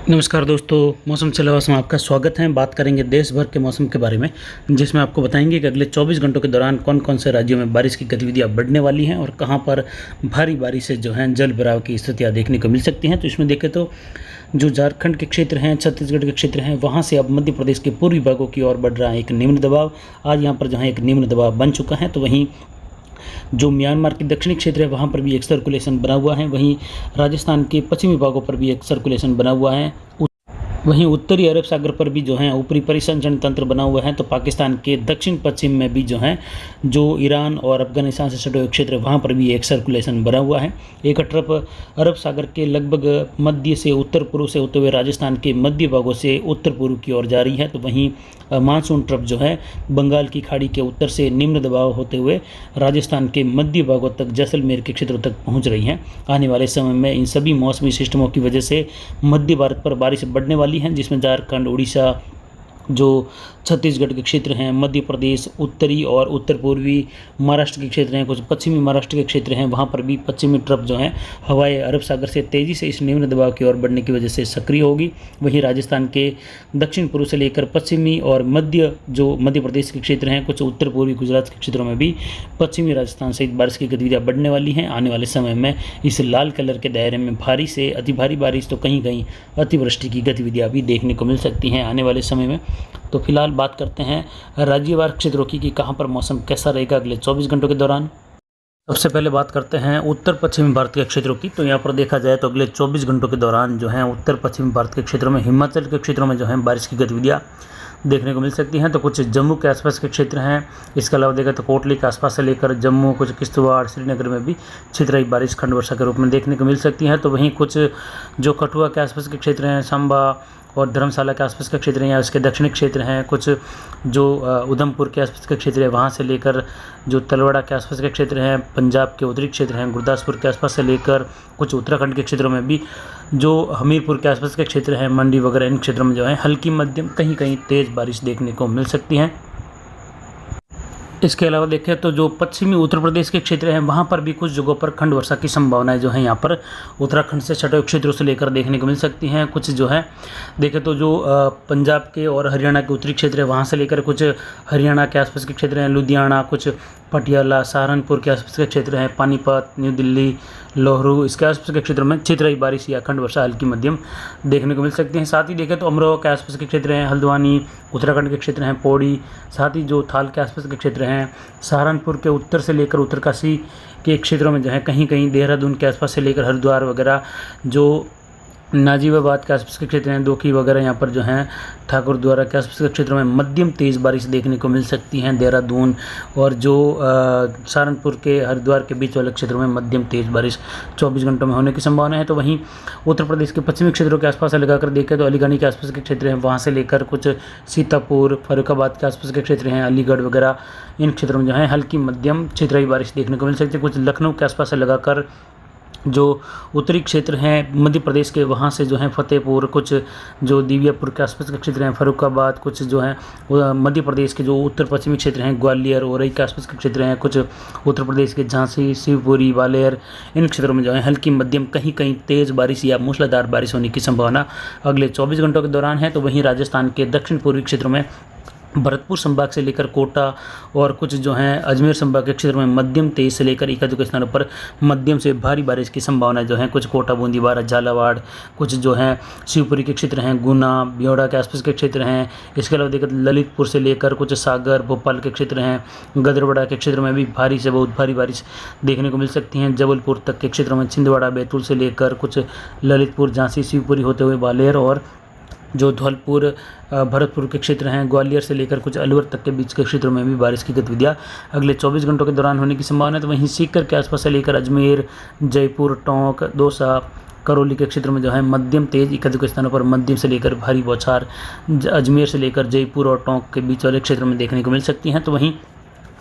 नमस्कार दोस्तों, मौसम चलावास में आपका स्वागत है। बात करेंगे देश भर के मौसम के बारे में, जिसमें आपको बताएंगे कि अगले 24 घंटों के दौरान कौन कौन से राज्यों में बारिश की गतिविधियां बढ़ने वाली हैं और कहां पर भारी बारिश से जो है जल भराव की स्थितियां देखने को मिल सकती हैं। तो इसमें देखें तो जो झारखंड के क्षेत्र हैं, छत्तीसगढ़ के क्षेत्र हैं, वहाँ से अब मध्य प्रदेश के पूर्वी भागों की ओर बढ़ रहा है एक निम्न दबाव। आज यहाँ पर जहाँ एक निम्न दबाव बन चुका है, तो वहीं जो म्यांमार के दक्षिणी क्षेत्र है वहाँ पर भी एक सर्कुलेशन बना हुआ है। वहीं राजस्थान के पश्चिमी भागों पर भी एक सर्कुलेशन बना हुआ है। वहीं उत्तरी अरब सागर पर भी जो है ऊपरी परिसंचरण तंत्र बना हुआ है। तो पाकिस्तान के दक्षिण पश्चिम में भी जो है जो ईरान और अफगानिस्तान से सटे हुए क्षेत्र वहाँ पर भी एक सर्कुलेशन बना हुआ है। एक तरफ अरब सागर के लगभग मध्य से उत्तर पूर्व से होते हुए राजस्थान के मध्य भागों से उत्तर पूर्व की ओर जा रही है। तो वहीं मानसून ट्रफ जो है बंगाल की खाड़ी के उत्तर से निम्न दबाव होते हुए राजस्थान के मध्य भागों तक जैसलमेर के क्षेत्रों तक पहुँच रही हैं। आने वाले समय में इन सभी मौसमी सिस्टमों की वजह से मध्य भारत पर बारिश बढ़ने वाली हैं, जिसमें झारखंड, उड़ीसा, जो छत्तीसगढ़ के क्षेत्र हैं, मध्य प्रदेश, उत्तरी और उत्तर पूर्वी महाराष्ट्र के क्षेत्र हैं, कुछ पश्चिमी महाराष्ट्र के क्षेत्र हैं, वहाँ पर भी पश्चिमी ट्रफ जो है हवाएं अरब सागर से तेज़ी से इस निम्न दबाव की ओर बढ़ने की वजह से सक्रिय होगी। वहीं राजस्थान के दक्षिण पूर्व से लेकर पश्चिमी और मध्य प्रदेश के क्षेत्र हैं, कुछ उत्तर पूर्वी गुजरात के क्षेत्रों में भी पश्चिमी राजस्थान सहित बारिश की गतिविधियाँ बढ़ने वाली हैं। आने वाले समय में इस लाल कलर के दायरे में भारी से अति भारी बारिश, तो कहीं कहीं अतिवृष्टि की गतिविधियाँ भी देखने को मिल सकती हैं आने वाले समय में। तो फिलहाल बात करते हैं राज्यवार क्षेत्रों की कि कहां पर मौसम कैसा रहेगा अगले 24 घंटों के दौरान। सबसे पहले बात करते हैं उत्तर पश्चिमी भारत के क्षेत्रों की। तो यहाँ पर देखा जाए तो अगले 24 घंटों के दौरान जो है उत्तर पश्चिमी भारत के क्षेत्रों में, हिमाचल के क्षेत्रों में जो है बारिश की गतिविधियाँ देखने को मिल सकती हैं। तो कुछ जम्मू के आसपास के क्षेत्र हैं, इसके अलावा देखा तो कोटली के आसपास से लेकर जम्मू, कुछ किश्तवाड़, श्रीनगर में भी छितराई बारिश खंड वर्षा के रूप में देखने को मिल सकती है। तो वहीं कुछ जो कठुआ के आसपास के क्षेत्र हैं, सांबा और धर्मशाला के आसपास के क्षेत्र हैं या इसके दक्षिणी क्षेत्र हैं, कुछ जो उधमपुर के आसपास के क्षेत्र है, वहाँ से लेकर जो तलवाड़ा के आसपास के क्षेत्र हैं, पंजाब के उत्तरी क्षेत्र हैं, गुरदासपुर के आसपास से लेकर कुछ उत्तराखंड के क्षेत्रों में भी, जो हमीरपुर के आसपास के क्षेत्र हैं, मंडी वगैरह, इन क्षेत्रों में जो है हल्की मध्यम कहीं कहीं तेज़ बारिश देखने को मिल सकती हैं। इसके अलावा देखें तो जो पश्चिमी उत्तर प्रदेश के क्षेत्र हैं वहाँ पर भी कुछ जगहों पर खंड वर्षा की संभावनाएं जो है यहाँ पर उत्तराखंड से सटे क्षेत्रों से लेकर देखने को मिल सकती हैं। कुछ जो है देखें तो जो पंजाब के और हरियाणा के उत्तरी क्षेत्र है वहाँ से लेकर कुछ हरियाणा के आसपास के क्षेत्र हैं, लुधियाना, कुछ पटियाला, सहारनपुर के आसपास के क्षेत्र हैं, पानीपत, न्यू दिल्ली, लोहरू, इसके आसपास के क्षेत्रों में छितराई बारिश या खंड वर्षा हल्की मध्यम देखने को मिल सकती हैं। साथ ही देखें तो अमरोहा के आसपास के क्षेत्र हैं, हल्द्वानी उत्तराखंड के क्षेत्र हैं, पौड़ी, साथ ही जो थाल के आसपास के क्षेत्र हैं, सहारनपुर के उत्तर से लेकर उत्तरकाशी के क्षेत्रों में जो है कहीं कहीं देहरादून के आसपास से लेकर हरिद्वार वगैरह, जो नाजिबाबाद के आसपास के क्षेत्र हैं, दोखी वगैरह, यहाँ पर जो हैं ठाकुर द्वारा के आसपास के क्षेत्रों में मध्यम तेज़ बारिश देखने को मिल सकती हैं। देहरादून और जो सहारनपुर के हरिद्वार के बीच वाले क्षेत्रों में मध्यम तेज़ बारिश 24 घंटों में होने की संभावना है। तो वहीं उत्तर प्रदेश के पश्चिमी क्षेत्रों के आसपास से लगाकर देखें तो अलीगढ़ के आसपास के क्षेत्र हैं, वहाँ से लेकर कुछ सीतापुर, फर्रुखाबाद के आसपास के क्षेत्र हैं, अलीगढ़ वगैरह, इन क्षेत्रों में जो है हल्की मध्यम छितराई बारिश देखने को मिल सकती है। कुछ लखनऊ के आसपास से लगाकर जो उत्तरी क्षेत्र हैं मध्य प्रदेश के, वहाँ से जो है फतेहपुर, कुछ जो दिव्यापुर के आसपास के क्षेत्र हैं, फर्रुखाबाद, कुछ जो है मध्य प्रदेश के जो उत्तर पश्चिमी क्षेत्र हैं, ग्वालियर, औरई के आसपास के क्षेत्र हैं, कुछ उत्तर प्रदेश के झांसी, शिवपुरी, ग्वालियर, इन क्षेत्रों में जो है हल्की मध्यम कहीं कहीं तेज़ बारिश या मूसलाधार बारिश होने की संभावना अगले 24 घंटों के दौरान है। तो वहीं राजस्थान के दक्षिण पूर्वी क्षेत्रों में भरतपुर संभाग से लेकर कोटा और कुछ जो हैं अजमेर संभाग के क्षेत्र में मध्यम तेज से लेकर एकाधिक स्थानों पर मध्यम से भारी बारिश की संभावना जो है, कुछ कोटा, बूंदीवाड़ा, झालावाड़, कुछ जो हैं शिवपुरी के क्षेत्र हैं, गुना, ब्योड़ा के आसपास के क्षेत्र हैं। इसके अलावा देखिए ललितपुर से लेकर कुछ सागर, भोपाल के क्षेत्र हैं, गदरवाड़ा के क्षेत्र में भी भारी से बहुत भारी बारिश देखने को मिल सकती हैं। जबलपुर तक के क्षेत्रों में छिंदवाड़ा, बैतूल से लेकर कुछ ललितपुर, झांसी, शिवपुरी होते हुए ग्वालियर और जो धौलपुर, भरतपुर के क्षेत्र हैं, ग्वालियर से लेकर कुछ अलवर तक के बीच के क्षेत्रों में भी बारिश की गतिविधियाँ अगले 24 घंटों के दौरान होने की संभावना है। तो वहीं सीकर के आसपास से लेकर अजमेर, जयपुर, टोंक, दौसा, करौली के क्षेत्र में जो है मध्यम तेज एकाधिक स्थानों पर मध्यम से लेकर भारी बौछार अजमेर से लेकर जयपुर और टोंक के बीच वाले क्षेत्र में देखने को मिल सकती हैं। तो वहीं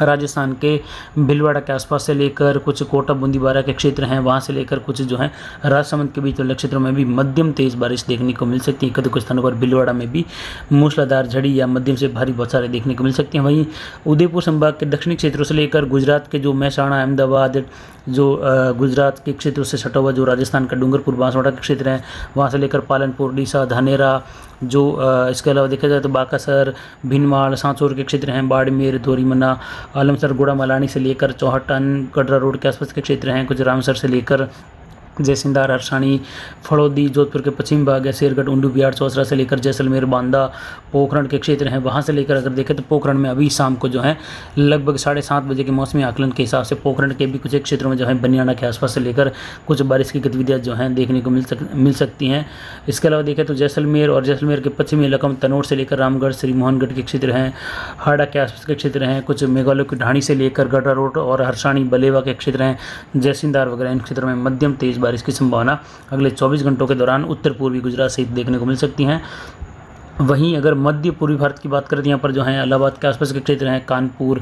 राजस्थान के भीलवाड़ा के आसपास से लेकर कुछ कोटा बूंदीबारा के क्षेत्र हैं, वहाँ से लेकर कुछ जो है राजसमंद के बीच वाले क्षेत्रों में भी मध्यम तेज बारिश देखने को मिल सकती है। कभी कुछ स्थानों पर भीलवाड़ा में भी मूसलाधार झड़ी या मध्यम से भारी बौछारें देखने को मिल सकती हैं। वहीं उदयपुर संभाग के दक्षिणी क्षेत्रों से लेकर गुजरात के जो महसाणा, अहमदाबाद, जो गुजरात के क्षेत्रों से सटा हुआ जो राजस्थान का डूंगरपुर, बांसवाड़ा के क्षेत्र हैं, वहाँ से लेकर पालनपुर, डीसा, धानेरा, जो इसके अलावा देखा जाए तो बाकासर, भीनमाल, सांचौर के क्षेत्र हैं, बाड़मेर, धोरीमना, आलमसर, गुड़ा मलानी से लेकर चौहटन, कटरा रोड के आसपास के क्षेत्र हैं, कुछ रामसर से लेकर जयसिंदार, हरसाणी, फड़ौदी, जोधपुर के पश्चिम भाग है, शेरगढ़, उंडू, बिहार, चौसरा से लेकर जैसलमेर, बांदा, पोखरण के क्षेत्र हैं, वहाँ से लेकर अगर देखें तो पोखरण में अभी शाम को जो है लगभग 7:30 बजे के मौसमी आकलन के हिसाब से पोखरण के भी कुछ एक क्षेत्रों में जो है बनियाना के आसपास से लेकर कुछ बारिश की गतिविधियाँ जो हैं देखने को मिल सकती हैं। इसके अलावा देखें तो जैसलमेर और जैसलमेर के पश्चिमी इलाकों में तनोट से लेकर रामगढ़, श्री मोहनगढ़ के क्षेत्र हैं, हाड़ा के आसपास के क्षेत्र हैं, कुछ मेघालय की ढाणी से लेकर गढ़ा रोड और हरसाणी, बलेवा के क्षेत्र हैं, जयसिंदार वगैरह इन क्षेत्रों में मध्यम तेज बारिश की संभावना अगले 24 घंटों के दौरान उत्तर पूर्वी गुजरात सहित देखने को मिल सकती हैं। वहीं अगर मध्य पूर्वी भारत की बात करें तो यहाँ पर जो है इलाहाबाद के आसपास के क्षेत्र हैं, कानपुर,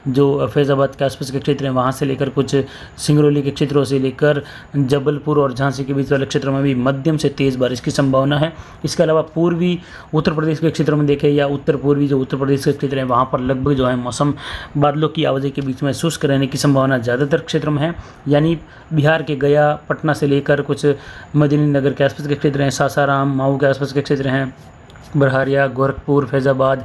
जो फैज़ाबाद के आसपास के क्षेत्र हैं, वहाँ से लेकर कुछ सिंगरौली के क्षेत्रों से लेकर जबलपुर और झांसी के बीच वाले क्षेत्रों में भी मध्यम से तेज़ बारिश की संभावना है। इसके अलावा पूर्वी उत्तर प्रदेश के क्षेत्रों में देखें या उत्तर पूर्वी जो उत्तर प्रदेश के क्षेत्र हैं, वहाँ पर लगभग जो है मौसम बादलों की आवाजाही के बीच में शुष्क रहने की संभावना ज़्यादातर क्षेत्रों में है। यानी बिहार के गया, पटना से लेकर कुछ मदीनगर के आसपास के क्षेत्र हैं, सासाराम, माऊ के आसपास के क्षेत्र हैं, बरहारिया, गोरखपुर, फैज़ाबाद,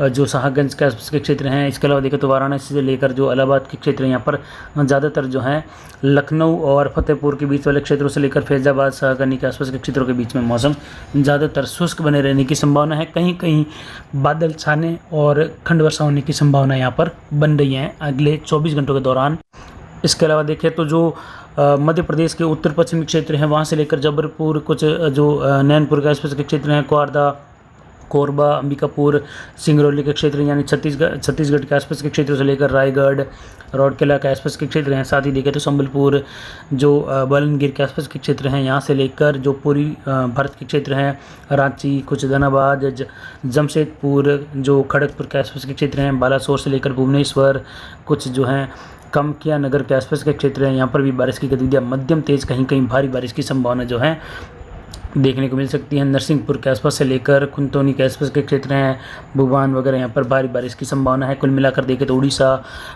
जो शाहगंज के आसपास के क्षेत्र हैं। इसके अलावा देखें तो वाराणसी से लेकर जो इलाहाबाद के क्षेत्र हैं, यहाँ पर ज़्यादातर जो है लखनऊ और फतेहपुर के बीच वाले क्षेत्रों से लेकर फैज़ाबाद, शाहगंज के आसपास के क्षेत्रों के बीच में मौसम ज़्यादातर शुष्क बने रहने की संभावना है। कहीं कहीं बादल छाने और खंड वर्षा होने की संभावना यहाँ पर बन रही है अगले 24 घंटों के दौरान। इसके अलावा देखें तो जो मध्य प्रदेश के उत्तर पश्चिमी क्षेत्र हैं, वहाँ से लेकर जबलपुर, कुछ जो नैनपुर के आसपास के क्षेत्र हैं, क्वारदा, कोरबा, अंबिकापुर, सिंगरौली के क्षेत्र यानी छत्तीसगढ़ के आसपास के क्षेत्रों से लेकर रायगढ़, राउरकेला के आसपास के क्षेत्र हैं। साथ ही देखें तो संबलपुर, जो बलनगिर के आसपास के क्षेत्र हैं, यहाँ से लेकर जो पूरी भारत के क्षेत्र हैं, रांची, कुछ धनबाद, जमशेदपुर, जो खड़गपुर के आसपास के क्षेत्र हैं, बालासोर से लेकर भुवनेश्वर, कुछ जो हैं कामाख्या नगर के आसपास के क्षेत्र हैं, यहाँ पर भी बारिश की गतिविधियाँ मध्यम तेज, कहीं कहीं भारी बारिश की संभावना जो है देखने को मिल सकती है। नरसिंहपुर के आसपास से लेकर खुंतौनी के आसपास के क्षेत्र हैं, भूबान वगैरह, यहाँ पर भारी बारिश की संभावना है। कुल मिलाकर देखें तो उड़ीसा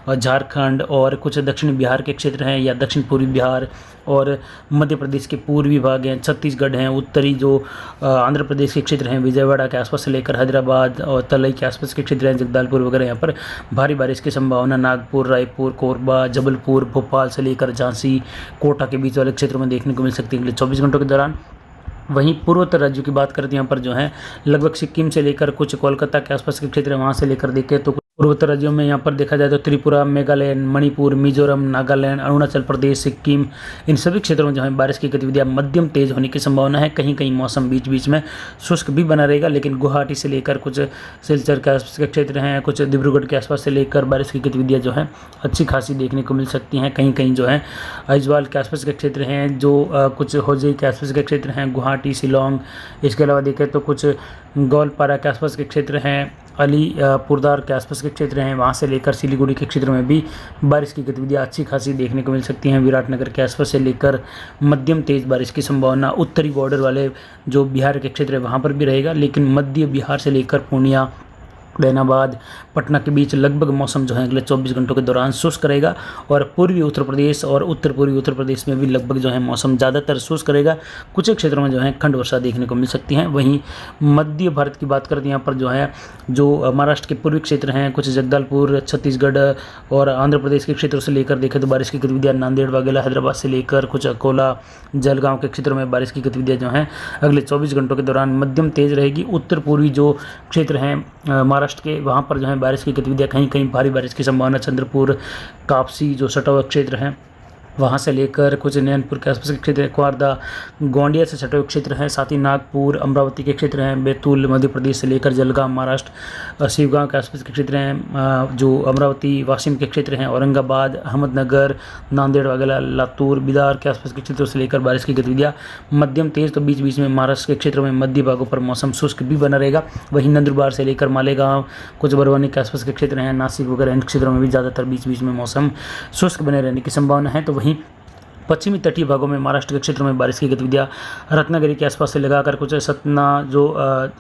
और झारखंड और कुछ दक्षिणी बिहार के क्षेत्र हैं या दक्षिण पूर्वी बिहार और मध्य प्रदेश के पूर्वी भाग हैं, छत्तीसगढ़ हैं, उत्तरी जो आंध्र प्रदेश के क्षेत्र हैं, विजयवाड़ा के आसपास से लेकर हैदराबाद और तलई के आसपास के क्षेत्र हैं, जगदलपुर वगैरह, यहाँ पर भारी बारिश की संभावना। नागपुर, रायपुर, कोरबा, जबलपुर, भोपाल से लेकर झांसी, कोटा के बीच वाले क्षेत्रों में देखने को मिल सकती है अगले 24 घंटों के दौरान। वहीं पूर्वोत्तर राज्यों की बात करते हैं, यहाँ पर जो है लगभग सिक्किम से लेकर कुछ कोलकाता के आसपास के क्षेत्र हैं, वहाँ से लेकर देखें तो पूर्वोत्तर राज्यों में यहाँ पर देखा जाए तो त्रिपुरा, मेघालय, मणिपुर, मिजोरम, नागालैंड, अरुणाचल प्रदेश, सिक्किम, इन सभी क्षेत्रों में जो है बारिश की गतिविधियाँ मध्यम तेज होने की संभावना है। कहीं कहीं मौसम बीच बीच में शुष्क भी बना रहेगा, लेकिन गुवाहाटी से लेकर कुछ सिलचर के आसपास के क्षेत्र हैं, कुछ डिब्रूगढ़ के आसपास से लेकर बारिश की गतिविधियाँ जो है अच्छी खासी देखने को मिल सकती हैं। कहीं कहीं जो है आइजवाल के आसपास के क्षेत्र हैं, जो कुछ होजई के आसपास के क्षेत्र हैं, गुवाहाटी, शिलोंग। इसके अलावा देखें तो कुछ गोलपारा के आसपास के क्षेत्र हैं, अलीपुरदार के आसपास के क्षेत्र हैं, वहाँ से लेकर सिलीगुड़ी के क्षेत्र में भी बारिश की गतिविधियाँ अच्छी खासी देखने को मिल सकती हैं। विराटनगर के आसपास से लेकर मध्यम तेज बारिश की संभावना उत्तरी बॉर्डर वाले जो बिहार के क्षेत्र है वहाँ पर भी रहेगा, लेकिन मध्य बिहार से लेकर पूर्णिया, जैनाबाद, पटना के बीच लगभग मौसम जो है अगले 24 घंटों के दौरान शुष्क रहेगा और पूर्वी उत्तर प्रदेश और उत्तर पूर्वी उत्तर प्रदेश में भी लगभग जो है मौसम ज़्यादातर शुष्क रहेगा। कुछ एक क्षेत्रों में जो है खंड वर्षा देखने को मिल सकती है। वहीं मध्य भारत की बात करते हैं, यहाँ पर जो है जो महाराष्ट्र के पूर्वी क्षेत्र हैं, कुछ जगदलपुर, छत्तीसगढ़ और आंध्र प्रदेश के क्षेत्रों से लेकर देखें तो बारिश की गतिविधियाँ नांदेड़ वगैरह, हैदराबाद से लेकर कुछ अकोला, जलगांव के क्षेत्रों में बारिश की गतिविधियाँ जो हैं अगले 24 घंटों के दौरान मध्यम तेज रहेगी। उत्तर पूर्वी जो क्षेत्र हैं महाराष्ट्र के, वहाँ पर जो है बारिश की गतिविधियाँ कहीं कहीं भारी बारिश की संभावना। चंद्रपुर, कापसी जो सटा हुआ क्षेत्र हैं वहाँ से लेकर कुछ नैनपुर के आसपास के क्षेत्र, क्वारदा, गोंडिया से सटे हुए क्षेत्र हैं, साथ ही नागपुर, अमरावती के क्षेत्र हैं, बैतूल मध्य प्रदेश से लेकर जलगांव महाराष्ट्र, शिवगांव के आसपास के क्षेत्र हैं, जो अमरावती वाशिम के क्षेत्र हैं, औरंगाबाद, अहमदनगर, नांदेड़ वगैरह, लातूर, बिदार के आसपास के क्षेत्रों से लेकर बारिश की गतिविधियाँ मध्यम तेज, तो बीच बीच में महाराष्ट्र के क्षेत्रों में मध्य भागों पर मौसम शुष्क भी बना रहेगा। वहीं नंदुरबार से लेकर मालेगांव, कुछ बरवानी के आसपास के क्षेत्र हैं, नासिक वगैरह, इन क्षेत्रों में भी ज़्यादातर बीच बीच में मौसम शुष्क बने रहने की संभावना है। तो वहीं पश्चिमी तटीय भागों में महाराष्ट्र के क्षेत्रों में बारिश की गतिविधियाँ रत्नागिरी के आसपास से लगाकर कुछ सतना, जो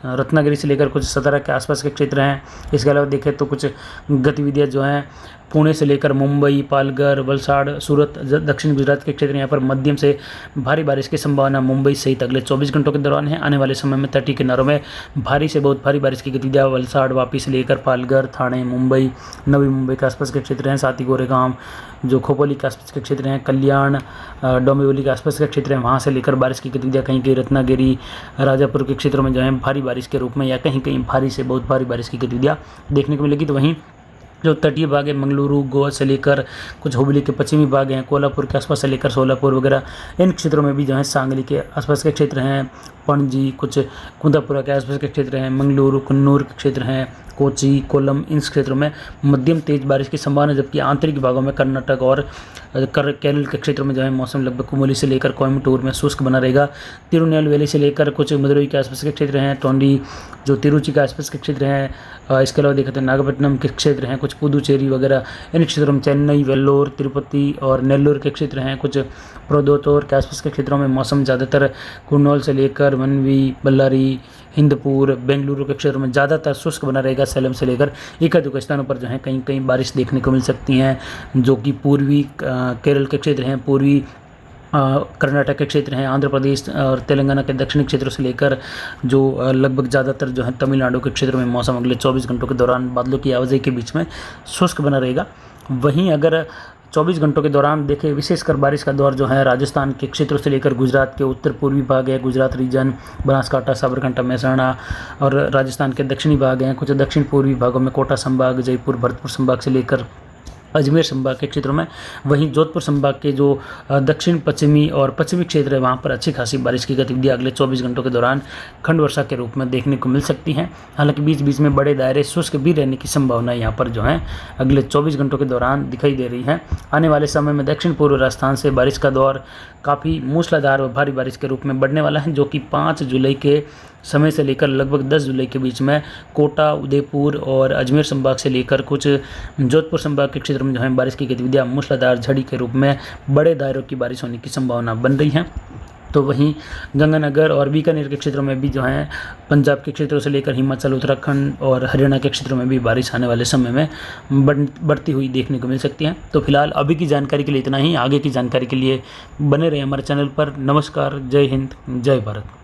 रत्नागिरी से लेकर कुछ सतारा के आसपास के क्षेत्र हैं। इसके अलावा देखें तो कुछ गतिविधियाँ जो हैं पुणे से लेकर मुंबई, पालघर, वलसाड़, सूरत, दक्षिण गुजरात के क्षेत्र, यहाँ पर मध्यम से भारी बारिश की संभावना मुंबई सहित अगले 24 घंटों के दौरान है। आने वाले समय में तटीय किनारों में भारी से बहुत भारी बारिश की गतिविधियाँ वलसाड़, वापी से लेकर पालघर, ठाणे, मुंबई, नवी मुंबई के आसपास के क्षेत्र हैं, साथ ही गोरेगांव, जो खोपोली के आसपास के क्षेत्र हैं, कल्याण, डोंबिवली के आसपास के क्षेत्र हैं, वहाँ से लेकर बारिश की गतिविधियाँ कहीं कहीं रत्नागिरी, राजापुर के क्षेत्रों में जो है भारी बारिश के रूप में या कहीं कहीं भारी से बहुत भारी बारिश की गतिविधियाँ देखने को मिलेगी। तो वहीं जो तटीय भाग है, मंगलुरु, गोवा से लेकर कुछ हुबली के पश्चिमी भाग हैं, कोल्हापुर के आसपास से लेकर सोलापुर वगैरह, इन क्षेत्रों में भी जो है सांगली के आसपास के क्षेत्र हैं, पणजी, कुछ कुंदापुरा के आसपास के क्षेत्र हैं, मंगलुरु, कन्नूर के क्षेत्र हैं, कोची, कोल्लम, इन क्षेत्रों में मध्यम तेज बारिश की संभावना, जबकि आंतरिक भागों में कर्नाटक और केरल के क्षेत्रों में जो है मौसम लगभग कुमोली से लेकर कोयम्बटूर में शुष्क बना रहेगा। तिरुनेलवेली से लेकर कुछ मदुरई के आसपास के क्षेत्र हैं, टोंडी, जो तिरुचि के आसपास के क्षेत्र हैं, इसके अलावा देखते हैं नागपट्टनम के क्षेत्र हैं, कुछ पुदुचेरी वगैरह, इन क्षेत्रों में चेन्नई, वेल्लोर, तिरुपति और नेल्लोर के क्षेत्र हैं, कुछ प्रोदोतोर के आसपास के क्षेत्रों में मौसम ज़्यादातर कुर्नूल से लेकर मनवी, बल्लारी, हिंदपुर, बेंगलुरु के क्षेत्र में ज़्यादातर शुष्क बना रहेगा। सैलम से लेकर एक स्थानों पर जो है कहीं कहीं बारिश देखने को मिल सकती हैं, जो कि पूर्वी केरल के क्षेत्र हैं, पूर्वी कर्नाटक के क्षेत्र हैं, आंध्र प्रदेश और तेलंगाना के दक्षिणी क्षेत्रों से लेकर जो लगभग ज़्यादातर जो है तमिलनाडु के क्षेत्र में मौसम अगले 24 घंटों के दौरान बादलों की आवाजाही के बीच में शुष्क बना रहेगा। वहीं अगर 24 घंटों के दौरान देखें, विशेषकर बारिश का दौर जो है राजस्थान के क्षेत्रों से लेकर गुजरात के उत्तर पूर्वी भाग है, गुजरात रीजन, बनासकांठा, साबरकांठा, महसाणा और राजस्थान के दक्षिणी भाग हैं, कुछ दक्षिण पूर्वी भागों में कोटा संभाग, जयपुर, भरतपुर संभाग से लेकर अजमेर संभाग के क्षेत्रों में, वहीं जोधपुर संभाग के जो दक्षिण पश्चिमी और पश्चिमी क्षेत्र है वहाँ पर अच्छी खासी बारिश की गतिविधियाँ अगले 24 घंटों के दौरान खंड वर्षा के रूप में देखने को मिल सकती हैं। हालांकि बीच बीच में बड़े दायरे शुष्क भी रहने की संभावना यहाँ पर जो है अगले 24 घंटों के दौरान दिखाई दे रही है। आने वाले समय में दक्षिण पूर्व राजस्थान से बारिश का दौर काफ़ी मूसलाधार व भारी बारिश के रूप में बढ़ने वाला है, जो कि 5 जुलाई के समय से लेकर लगभग 10 जुलाई के बीच में कोटा, उदयपुर और अजमेर संभाग से लेकर कुछ जोधपुर संभाग के क्षेत्र में जो है बारिश की गतिविधियाँ मूसलाधार झड़ी के रूप में बड़े दायरों की बारिश होने की संभावना बन रही है। तो वहीं गंगानगर और बीकानेर के क्षेत्रों में भी जो है पंजाब के क्षेत्रों से लेकर हिमाचल, उत्तराखंड और हरियाणा के क्षेत्रों में भी बारिश आने वाले समय में बढ़ती हुई देखने को मिल सकती है। तो फिलहाल अभी की जानकारी के लिए इतना ही। आगे की जानकारी के लिए बने रहे हमारे चैनल पर। नमस्कार, जय हिंद, जय भारत।